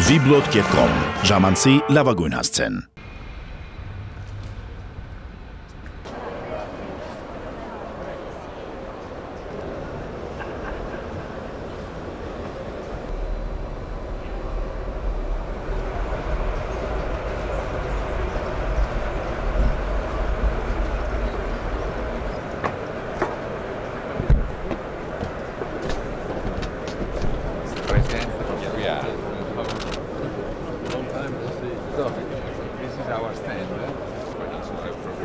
Vblog.com ժամանցի լավագույն հասցեն։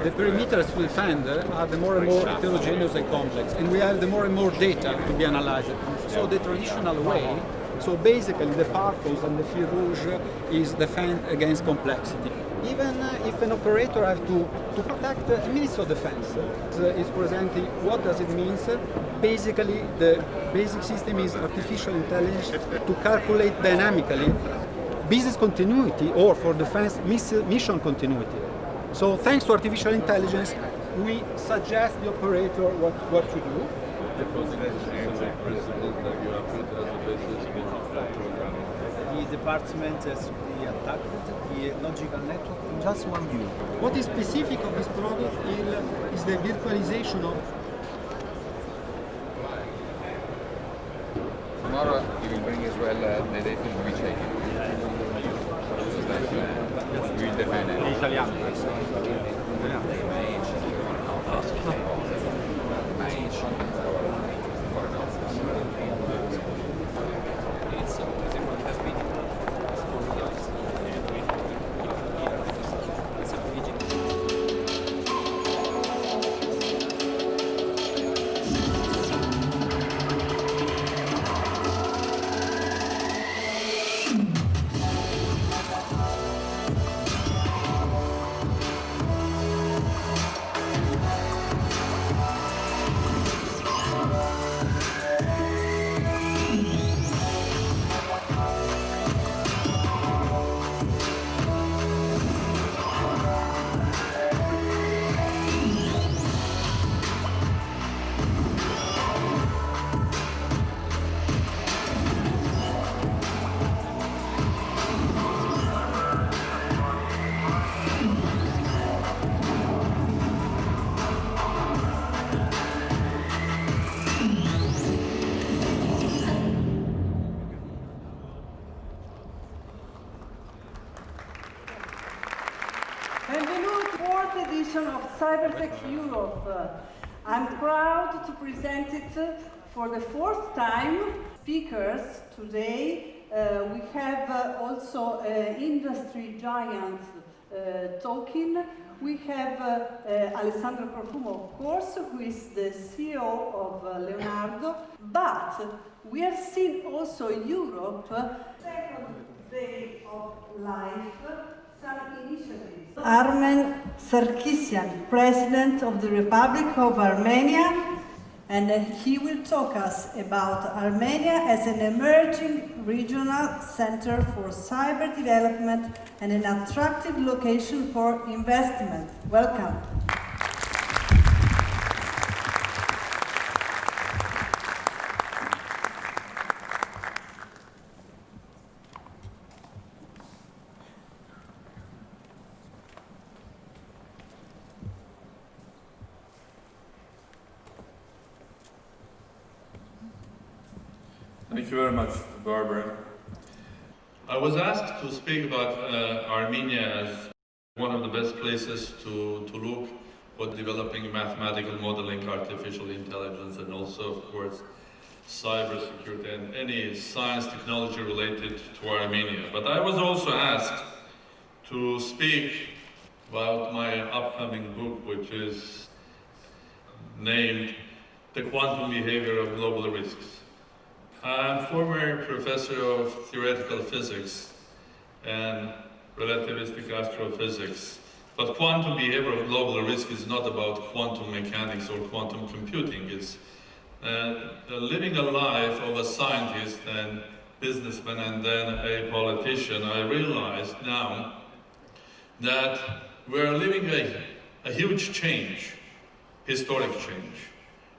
The perimeters we find are the more and more heterogeneous and complex, and we have the more and more data to be analyzed. So the traditional way, so basically the purpose and the fil rouge is defend against complexity. Even if an operator has to protect a Ministry of Defense is presenting what does it mean. Basically the basic system is artificial intelligence to calculate dynamically business continuity or for defense mission continuity. So thanks to artificial intelligence, we suggest the operator what to do. The department has attacked the logical network in just 1 view. What is specific of this product is the virtualization of. Tomorrow you will bring as well the data to be taken. We will defend it. Italiano. Benvenuti, fourth edition of Cybertech Europe. I'm proud to present it for the fourth time. Speakers today, we have also industry giants talking. We have Alessandro Profumo, of course, who is the CEO of Leonardo, but we have seen also in Europe, second day of life, some initiatives. Armեն Սարգսյանը, President of the Republic of Armenia, and he will talk us about Armenia as an emerging regional center for cyber development and an attractive location for investment. Welcome. Thank you very much, Barbara. I was asked to speak about Armenia as one of the best places to look for developing mathematical modeling, artificial intelligence, and also, of course, cybersecurity and any science technology related to Armenia. But I was also asked to speak about my upcoming book, which is named The Quantum Behavior of Global Risks. I'm former professor of theoretical physics and relativistic astrophysics, but quantum behavior of global risk is not about quantum mechanics or quantum computing. It's living a life of a scientist and businessman and then a politician. I realized now that we're living a huge change, historic change.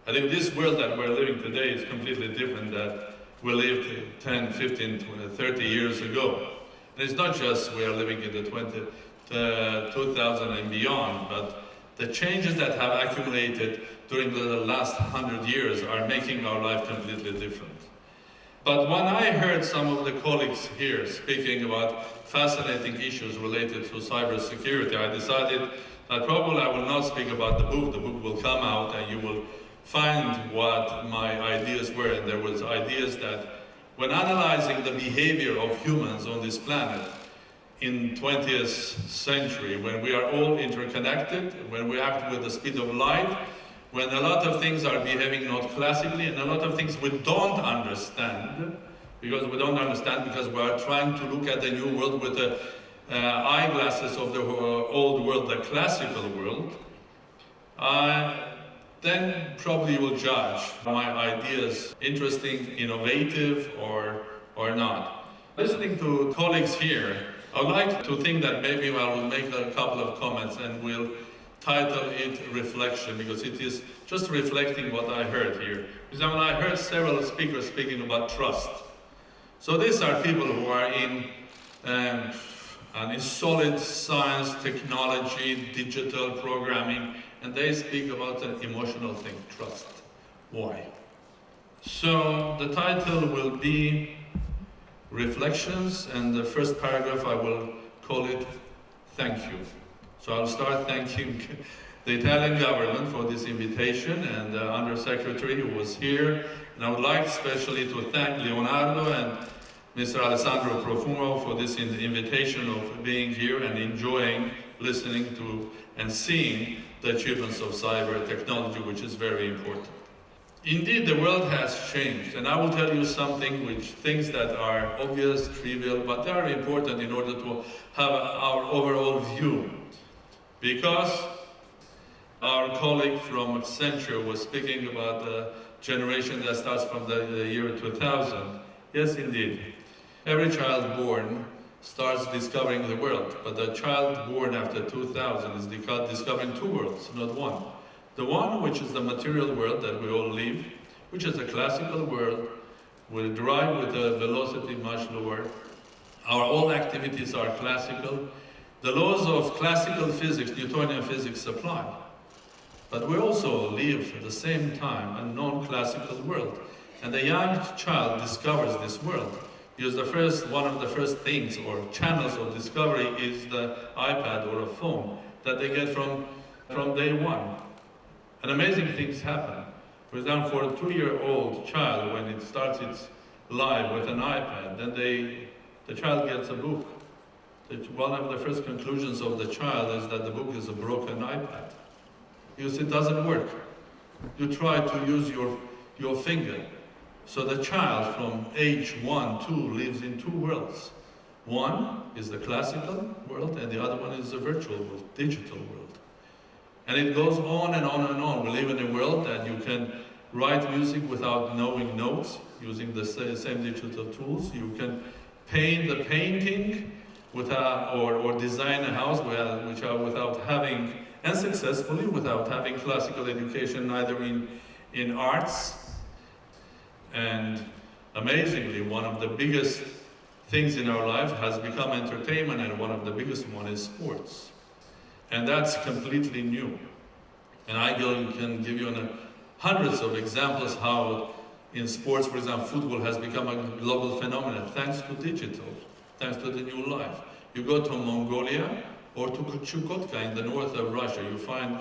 I think this world that we're living today is completely different that we lived 10, 15, 20, 30 years ago. And it's not just we are living in the 2000 and beyond, but the changes that have accumulated during the last 100 years are making our life completely different. But when I heard some of the colleagues here speaking about fascinating issues related to cybersecurity, I decided that probably I will not speak about the book. The book will come out and you will find what my ideas were. And there was ideas that when analyzing the behavior of humans on this planet in 20th century, when we are all interconnected, when we act with the speed of light, when a lot of things are behaving not classically, and a lot of things we don't understand, because we are trying to look at the new world with the eyeglasses of the old world, the classical world, then probably you will judge my ideas interesting, innovative, or not. Listening to colleagues here, I would like to think that maybe I will make a couple of comments and we'll title it Reflection, because it is just reflecting what I heard here. Because when I heard several speakers speaking about trust. So these are people who are in solid science, technology, digital programming, and they speak about an emotional thing, trust. Why? So the title will be Reflections, and the first paragraph I will call it Thank You. So I'll start thanking the Italian government for this invitation and the Undersecretary who was here. And I would like especially to thank Leonardo and Mr. Alessandro Profumo for this invitation of being here and enjoying listening to and seeing the achievements of cyber technology, which is very important. Indeed, the world has changed, and I will tell you things that are obvious, trivial, but they are important in order to have our overall view. Because our colleague from Accenture was speaking about the generation that starts from the year 2000. Yes, indeed. Every child born starts discovering the world, but the child born after 2000 is discovering two worlds, not one. The one which is the material world that we all live, which is a classical world, will drive with a velocity much lower. All activities are classical. The laws of classical physics, Newtonian physics, apply. But we also live at the same time a non-classical world. And the young child discovers this world. Because one of the first things or channels of discovery is the iPad or a phone that they get from day one. And amazing things happen. For example, for a 2-year-old child, when it starts its life with an iPad, then the child gets a book. One of the first conclusions of the child is that the book is a broken iPad. Because it doesn't work. You try to use your finger. So the child from age 1, 2 lives in two worlds. One is the classical world, and the other one is the virtual world, digital world. And it goes on and on and on. We live in a world that you can write music without knowing notes, using the same digital tools. You can paint the painting or design a house without having, and successfully, without having classical education, neither in arts. And amazingly, one of the biggest things in our life has become entertainment, and one of the biggest one is sports. And that's completely new. And I can give you hundreds of examples how in sports, for example, football has become a global phenomenon thanks to digital, thanks to the new life. You go to Mongolia or to Chukotka in the north of Russia, you find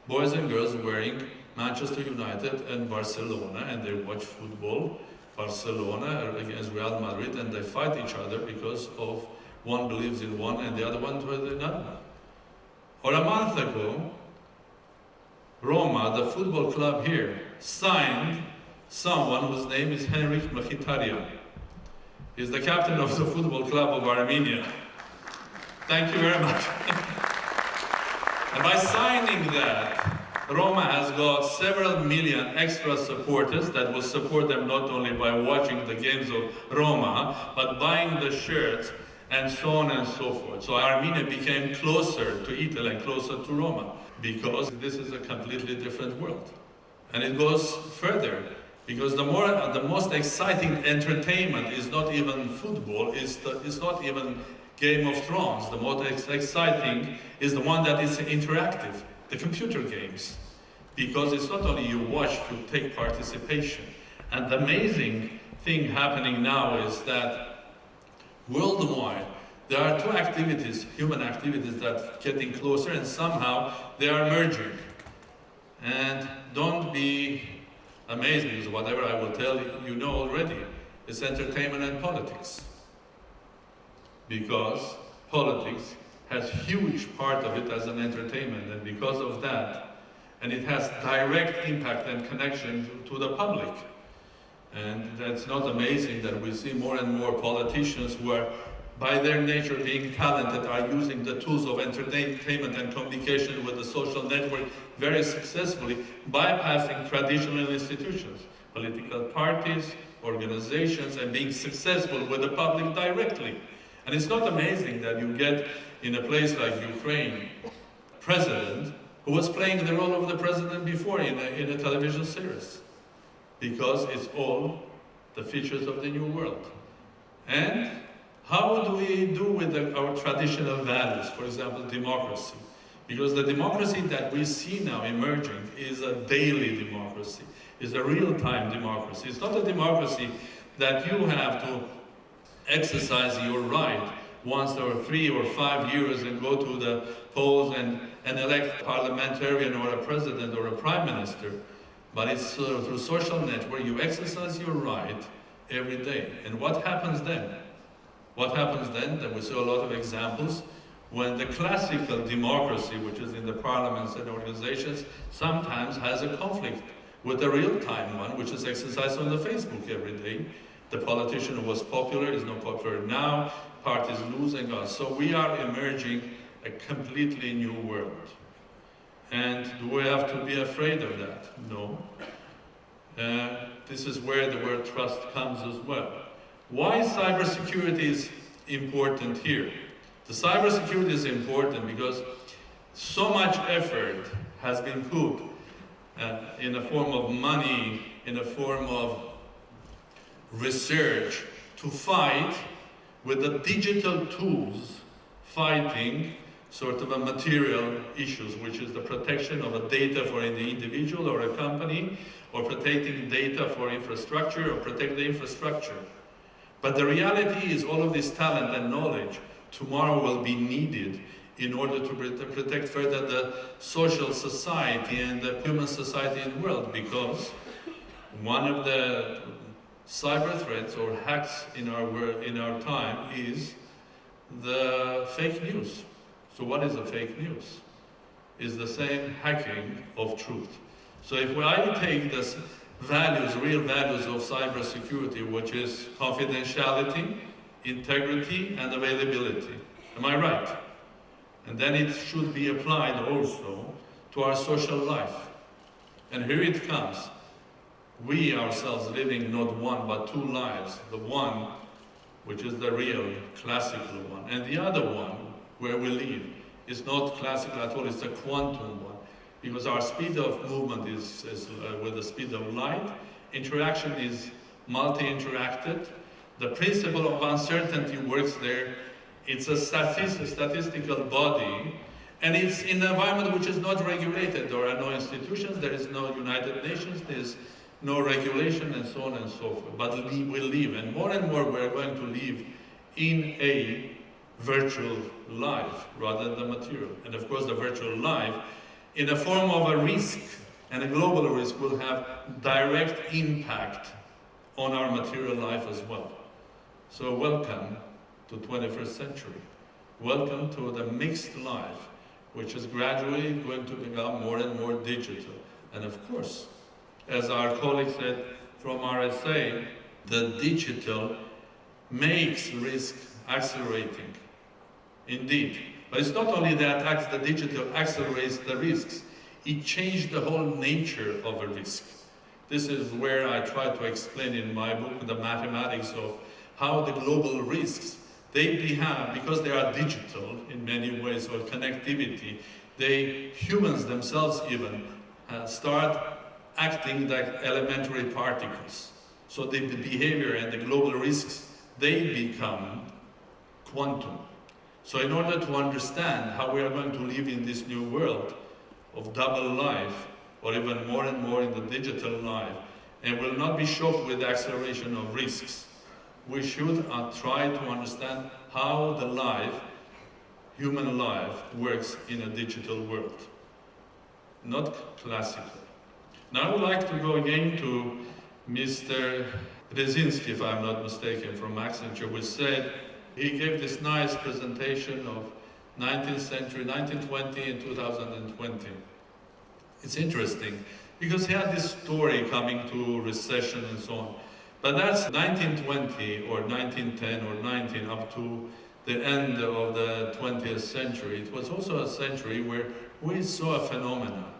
boys and girls wearing Manchester United and Barcelona, and they watch football, Barcelona against Real Madrid, and they fight each other because of one believes in one and the other one to another one. Or a month ago, Roma, the football club here, signed someone whose name is Henrik Mkhitaryan. He's the captain of the football club of Armenia. Thank you very much. And by signing that, Roma has got several million extra supporters that will support them not only by watching the games of Roma, but buying the shirts and so on and so forth. So Armenia became closer to Italy and closer to Roma because this is a completely different world. And it goes further because the most exciting entertainment is not even football, it's not even Game of Thrones, the most exciting is the one that is interactive, the computer games. Because it's not only you watch, you take participation. And the amazing thing happening now is that worldwide, there are two activities, human activities, that are getting closer, and somehow they are merging. And don't be amazed, because whatever I will tell you, you know already. It's entertainment and politics. Because politics has huge part of it as an entertainment, and because of that, and it has direct impact and connection to the public. And that's not amazing that we see more and more politicians who are, by their nature being talented, are using the tools of entertainment and communication with the social network very successfully, bypassing traditional institutions, political parties, organizations, and being successful with the public directly. And it's not amazing that you get in a place like Ukraine, president who was playing the role of the president before in a television series, because it's all the features of the new world. And how do we do with our traditional values, for example, democracy? Because the democracy that we see now emerging is a daily democracy, is a real-time democracy. It's not a democracy that you have to exercise your right once or 3 or 5 years and go to the polls and elect a parliamentarian or a president or a prime minister. But it's through social network, you exercise your right every day. And what happens then? What happens then? That we saw a lot of examples when the classical democracy, which is in the parliaments and organizations, sometimes has a conflict with the real-time one, which is exercised on the Facebook every day. The politician who was popular is not popular now, parties losing us. So we are emerging a completely new world. And do we have to be afraid of that? No. This is where the word trust comes as well. Why cybersecurity is important here? The cybersecurity is important because so much effort has been put in the form of money, in the form of research, to fight with the digital tools, fighting sort of a material issues, which is the protection of a data for the individual or a company, or protecting data for infrastructure, or protect the infrastructure. But the reality is all of this talent and knowledge tomorrow will be needed in order to protect further the social society and the human society in the world, because one of the cyber threats or hacks in our time is the fake news. So what is a fake news? It's the same hacking of truth. So if I take this values, real values of cybersecurity, which is confidentiality, integrity, and availability, am I right? And then it should be applied also to our social life. And here it comes. We ourselves living not one but two lives. The one, which is the real classical one, and the other one, where we live, is not classical at all, it's a quantum one. Because our speed of movement is with the speed of light. Interaction is multi-interacted. The principle of uncertainty works there. It's a statistical body, and it's in an environment which is not regulated. There are no institutions, there is no United Nations, there's no regulation, and so on and so forth. But we will live, and more we're going to live in a virtual life rather than the material. And of course, the virtual life, in the form of a risk, and a global risk, will have direct impact on our material life as well. So welcome to 21st century. Welcome to the mixed life, which is gradually going to become more and more digital. And of course, as our colleague said from RSA, the digital makes risk accelerating. Indeed. But it's not only that the digital accelerates the risks, it changed the whole nature of a risk. This is where I try to explain in my book the mathematics of how the global risks, they behave, because they are digital in many ways, or connectivity, humans themselves even, start acting like elementary particles. So the behavior and the global risks, they become quantum. So in order to understand how we are going to live in this new world of double life, or even more and more in the digital life, and will not be shocked with the acceleration of risks, we should try to understand how the life, human life, works in a digital world, not classical. Now I would like to go again to Mr. Rezinski, if I'm not mistaken, from Accenture, which said he gave this nice presentation of 19th century, 1920 and 2020. It's interesting because he had this story coming to recession and so on. But that's 1920 or 1910 or 19 up to the end of the 20th century. It was also a century where we saw a phenomenon.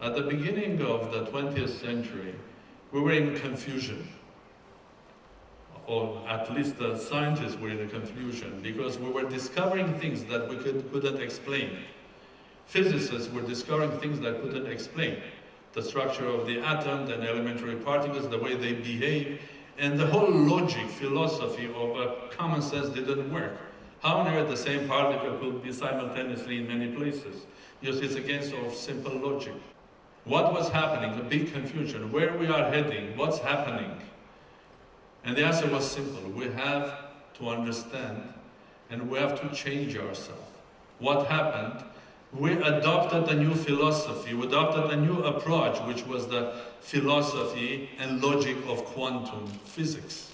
At the beginning of the 20th century, we were in confusion. Or at least the scientists were in a confusion because we were discovering things that we couldn't explain. Physicists were discovering things that couldn't explain. The structure of the atom, the elementary particles, the way they behave, and the whole logic, philosophy of common sense didn't work. How on earth the same particle could be simultaneously in many places? Because it's against all simple logic. What was happening? The big confusion. Where we are heading? What's happening? And the answer was simple. We have to understand and we have to change ourselves. What happened? We adopted a new philosophy. We adopted a new approach, which was the philosophy and logic of quantum physics.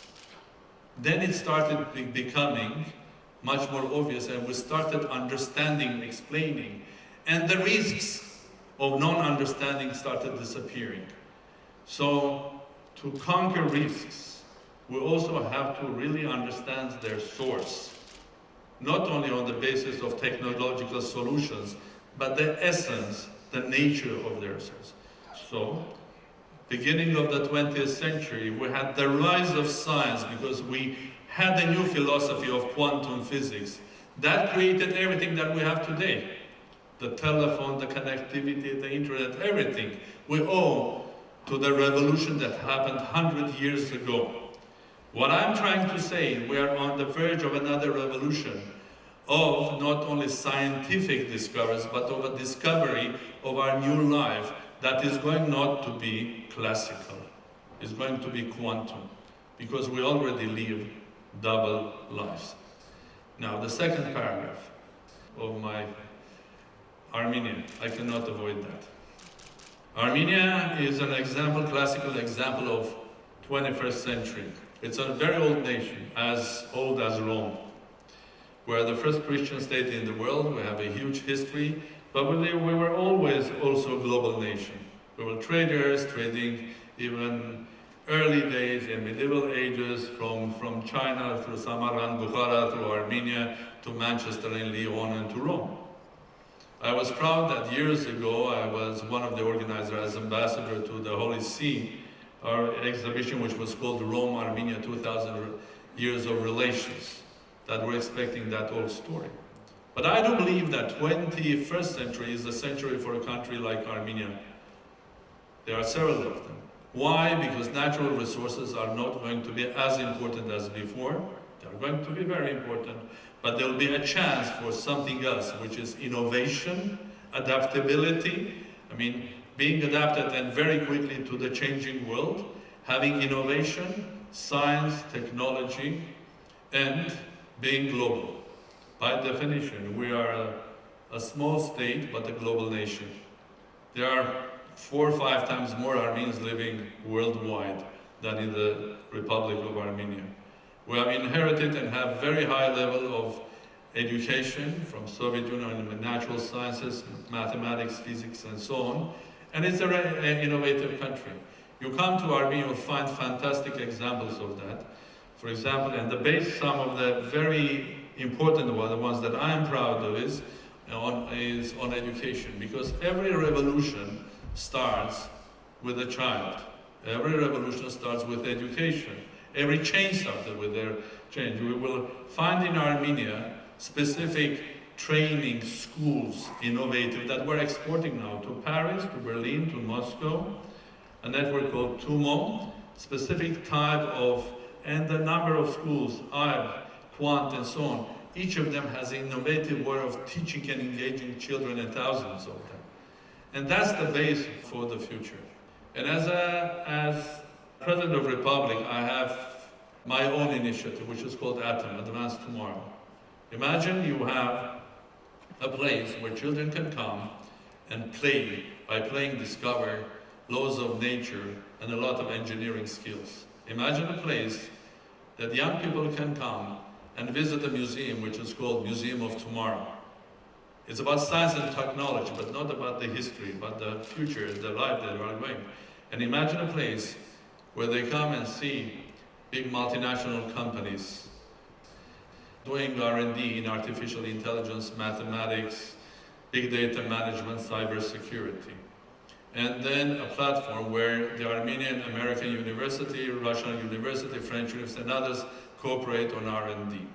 Then it started becoming much more obvious and we started understanding, explaining, and the risks of non-understanding started disappearing. So to conquer risks, we also have to really understand their source, not only on the basis of technological solutions, but the essence, the nature of their source. So, beginning of the 20th century, we had the rise of science because we had a new philosophy of quantum physics. That created everything that we have today. The telephone, the connectivity, the internet, everything. We owe to the revolution that happened 100 years ago. What I'm trying to say, we are on the verge of another revolution of not only scientific discoveries, but of a discovery of our new life that is going not to be classical. It's going to be quantum, because we already live double lives. Now, the second paragraph of my Armenia, I cannot avoid that. Armenia is an example, classical example of 21st century. It's a very old nation, as old as Rome. We are the first Christian state in the world. We have a huge history, but we were always also a global nation. We were traders, trading even early days in medieval ages from China through Samarkand, Bukhara, through Armenia, to Manchester and Lyon and to Rome. I was proud that years ago I was one of the organizers as ambassador to the Holy See, our exhibition which was called Rome, Armenia, 2000 Years of Relations, that we're expecting that old story. But I do believe that 21st century is the century for a country like Armenia. There are several of them. Why? Because natural resources are not going to be as important as before. They're going to be very important, but there'll be a chance for something else, which is innovation, adaptability. I mean, being adapted and very quickly to the changing world, having innovation, science, technology, and being global. By definition, we are a small state, but a global nation. There are 4 or 5 times more Armenians living worldwide than in the Republic of Armenia. We have inherited and have very high level of education from Soviet Union in natural sciences, mathematics, physics, and so on. And it's an innovative country. You come to Armenia, you'll find fantastic examples of that. For example, and the base, some of the very important ones, the ones that I'm proud of, is on education. Because every revolution starts with a child. Every revolution starts with education. Every change started with their change. We will find in Armenia specific training schools, innovative, that we're exporting now to Paris, to Berlin, to Moscow, a network called TUMO, specific type of, and the number of schools, IB, Quant, and so on. Each of them has an innovative way of teaching and engaging children, and thousands of them. And that's the base for the future. And as President of the Republic, I have my own initiative, which is called Atom, Advance Tomorrow. Imagine you have a place where children can come and play, by playing discover laws of nature and a lot of engineering skills. Imagine a place that young people can come and visit a museum which is called Museum of Tomorrow. It's about science and technology, but not about the history, but the future, the life that we are going. And imagine a place where they come and see big multinational companies doing R&D in artificial intelligence, mathematics, big data management, cybersecurity. And then a platform where the Armenian American University, Russian University, French University, and others cooperate on R&D.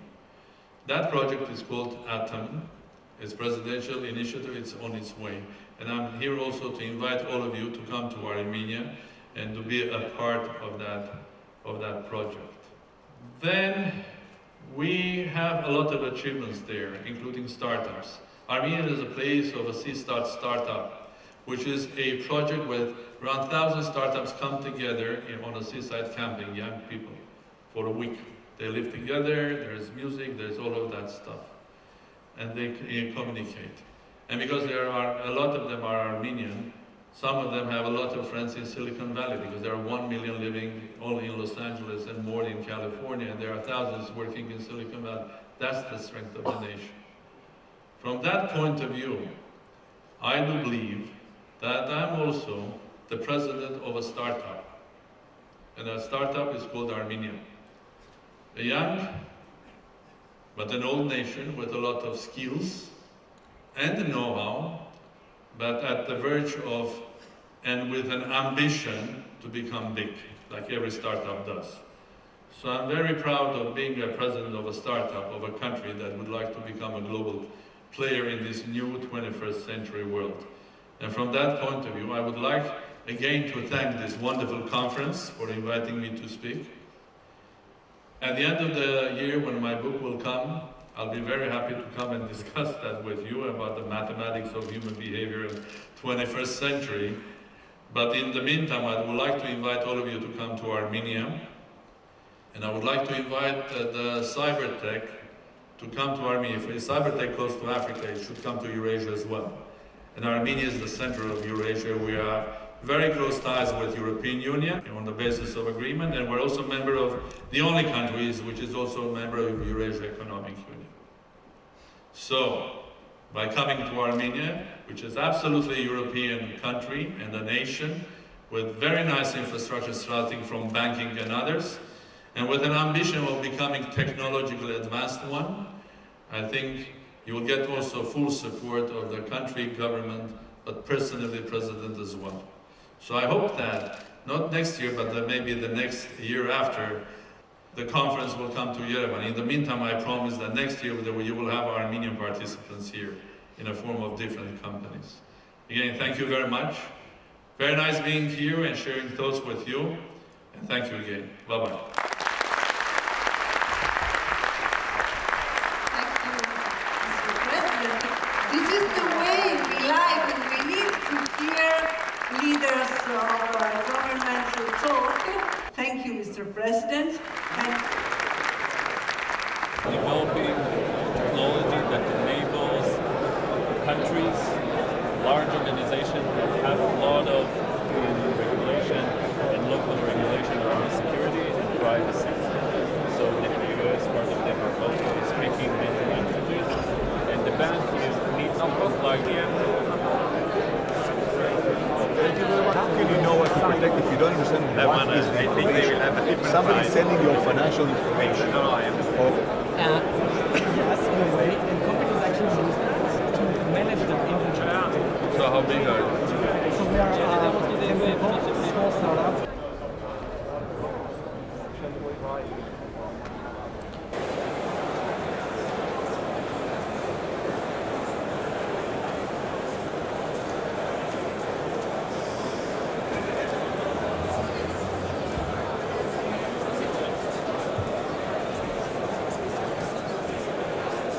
That project is called Atom. It's a presidential initiative, it's on its way. And I'm here also to invite all of you to come to Armenia and to be a part of that project. Then we have a lot of achievements there, including startups. Armenia is a place of a C-Start startup, which is a project where around 1,000 startups come together on a seaside camping, young people, for a week. They live together, there's music, there's all of that stuff. And they communicate. And because there are, a lot of them are Armenian, some of them have a lot of friends in Silicon Valley, because there are 1 million living only in Los Angeles and more in California, and there are thousands working in Silicon Valley. That's the strength of the nation. From that point of view, I do believe that I'm also the president of a startup. And that startup is called Armenia. A young, but an old nation with a lot of skills and know-how, but at the verge of, and with an ambition to become big, like every startup does. So I'm very proud of being a president of a startup, of a country that would like to become a global player in this new 21st century world. And from that point of view, I would like again to thank this wonderful conference for inviting me to speak. At the end of the year, when my book will come, I'll be very happy to come and discuss that with you about the mathematics of human behavior in 21st century. But in the meantime, I would like to invite all of you to come to Armenia. And I would like to invite the Cybertech to come to Armenia. If Cybertech goes to Africa, it should come to Eurasia as well. And Armenia is the center of Eurasia. We have very close ties with the European Union on the basis of agreement, and we're also a member of the only countries which is also a member of the Eurasia Economic Union. So, by coming to Armenia, which is absolutely a European country and a nation with very nice infrastructure starting from banking and others, and with an ambition of becoming technologically advanced one, I think you will get also full support of the country, government, but personally President as well. So I hope that, not next year, but maybe the next year after, the conference will come to Yerevan. In the meantime, I promise that next year you will have Armenian participants here in a form of different companies. Again, thank you very much. Very nice being here and sharing thoughts with you. And thank you again. Bye-bye. This is the way we like, and we need to hear leaders of our government to talk. Thank you, Mr. President. Developing technology that enables countries, large organizations that have a lot of regulation and local regulation around security and privacy. So the US, part of them are both speaking many languages, and the bank needs to comply. How can you know what to protect if you don't understand what is the information? If somebody is sending you financial information,